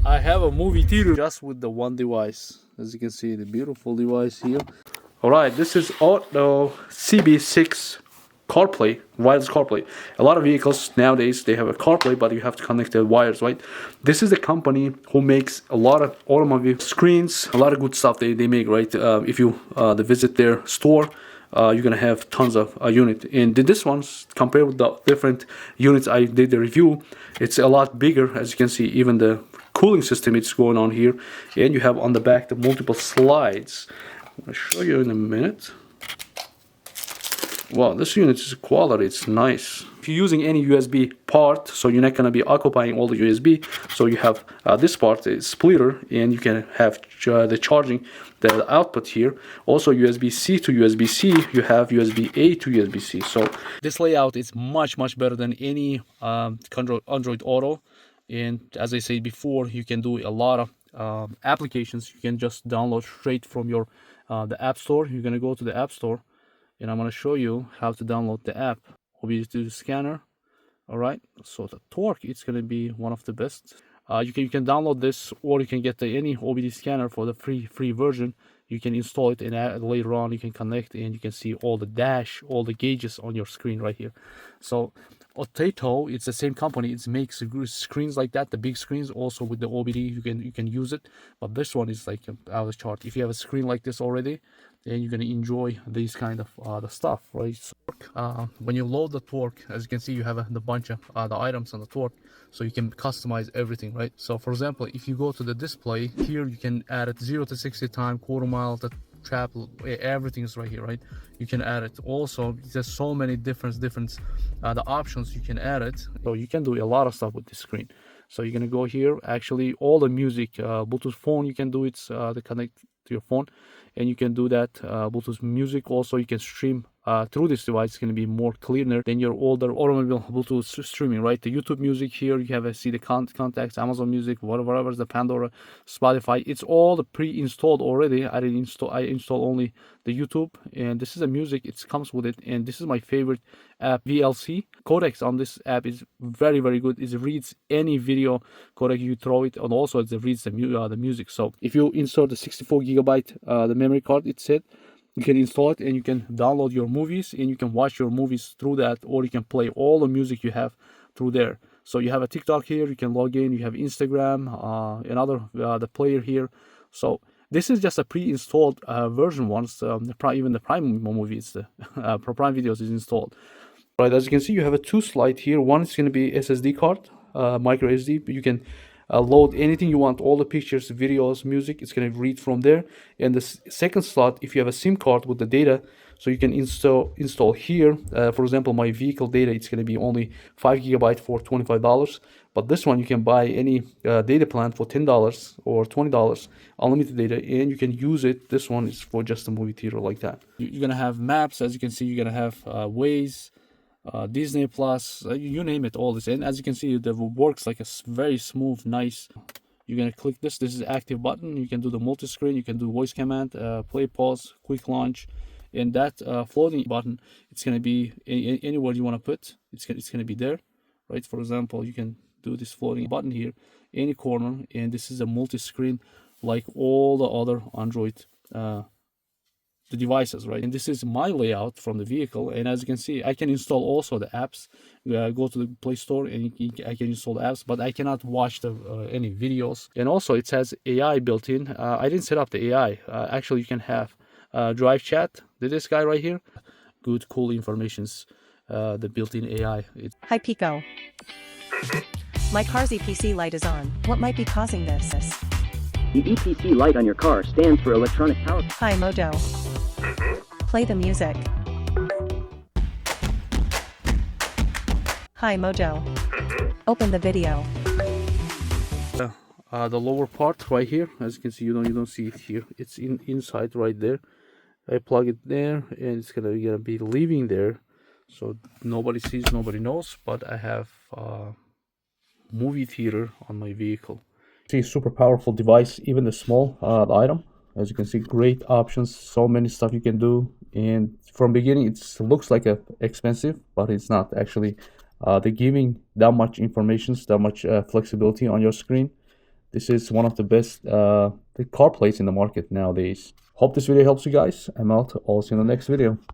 I have a movie theater just with the one device. As you can see, the beautiful device here. Alright, this is ATOTO CB6 CarPlay, wireless CarPlay. A lot of vehicles nowadays, they have a CarPlay, but you have to connect the wires, right? This is the company who makes a lot of automobile screens, a lot of good stuff they make, right? If you visit their store, you're gonna have tons of unit. And this one's compared with the different units I did the review, it's a lot bigger. As you can see, even the cooling system it's going on here, and you have on the back the multiple slides. I'll show you in a minute. Wow, this unit is quality, it's nice. If you're using any USB part, so you're not going to be occupying all the USB, so you have this part, a splitter, and you can have the charging, the output here. Also USB-C to USB-C, you have USB-A to USB-C. So this layout is much better than any Android Auto. And as I said before, you can do a lot of applications. You can just download straight from your the App Store. You're going to go to the App Store, and I'm going to show you how to download the app. OBD2 scanner. All right, so the torque, it's going to be one of the best. You can download this, or you can get any OBD scanner for the free version. You can install it, and later on you can connect, and you can see all the dash, all the gauges on your screen right here. So ATOTO, it's the same company. It makes screens like that, the big screens. Also with the OBD, you can use it. But this one is like out of chart. If you have a screen like this already, then you're gonna enjoy these kind of the stuff, right? So, when you load the torque, as you can see, you have the bunch of the items on the torque, so you can customize everything, right? So, for example, if you go to the display here, you can add it 0 to 60 time, quarter mile, the trap, everything is right here, right? You can add it. Also, there's so many different the options you can add it. So you can do a lot of stuff with this screen. So you're gonna go here. Actually, all the music, Bluetooth phone, you can do it to connect to your phone, and you can do that Bluetooth music. Also, you can stream through this device. It's going to be more cleaner than your older automobile Bluetooth streaming, right? The YouTube music here, you have see the contacts, Amazon Music, whatever, the Pandora, Spotify. It's all pre-installed already. I install only the YouTube, and this is the music. It comes with it, and this is my favorite app. VLC codecs on this app is very good. It reads any video codec you throw it, and also it reads the music. So if you insert the 64 gigabyte the memory card, it said, you can install it, and you can download your movies, and you can watch your movies through that, or you can play all the music you have through there. So you have a TikTok here, you can log in, you have Instagram, another the player here. So this is just a pre-installed version. Once even the Prime movies, Prime videos is installed. Right, as you can see, you have a two slide here. One is going to be SSD card, micro SD. You can load anything you want, all the pictures, videos, music. It's going to read from there. And the second slot, if you have a SIM card with the data, so you can install here. For example, my vehicle data, it's going to be only 5 gigabyte for $25. But this one, you can buy any data plan for $10 or $20, unlimited data, and you can use it. This one is for just a movie theater like that. You're going to have maps. As you can see, you're going to have Waze, Disney Plus, you name it, all this. And as you can see, it works like a very smooth, nice. You're gonna click this is active button. You can do the multi-screen, you can do voice command, play, pause, quick launch, and that floating button, it's gonna be anywhere you want to put. It's gonna be there, right? For example, you can do this floating button here, any corner, and this is a multi-screen like all the other Android the devices, right? And this is my layout from the vehicle, and as you can see, I can install also the apps. Go to the Play Store, and I can install the apps, but I cannot watch any videos. And also it has AI built in. I didn't set up the AI. Actually, you can have DriveChat. This guy right here, good cool informations, the built-in AI. Hi Pico, my car's EPC light is on. What might be causing this? The EPC light on your car stands for electronic power. Hi Mojo, play the music. Hi Mojo, open the video. The lower part right here, as you can see, you don't see it here. It's inside right there. I plug it there, and it's gonna be leaving there, so nobody sees, nobody knows. But I have movie theater on my vehicle. See, super powerful device, even the small item. As you can see, great options, so many stuff you can do. And from beginning, it looks like expensive, but it's not actually they're giving that much information, that much flexibility on your screen. This is one of the best CarPlays in the market nowadays. Hope this video helps you guys. I'm out. I'll see you in the next video.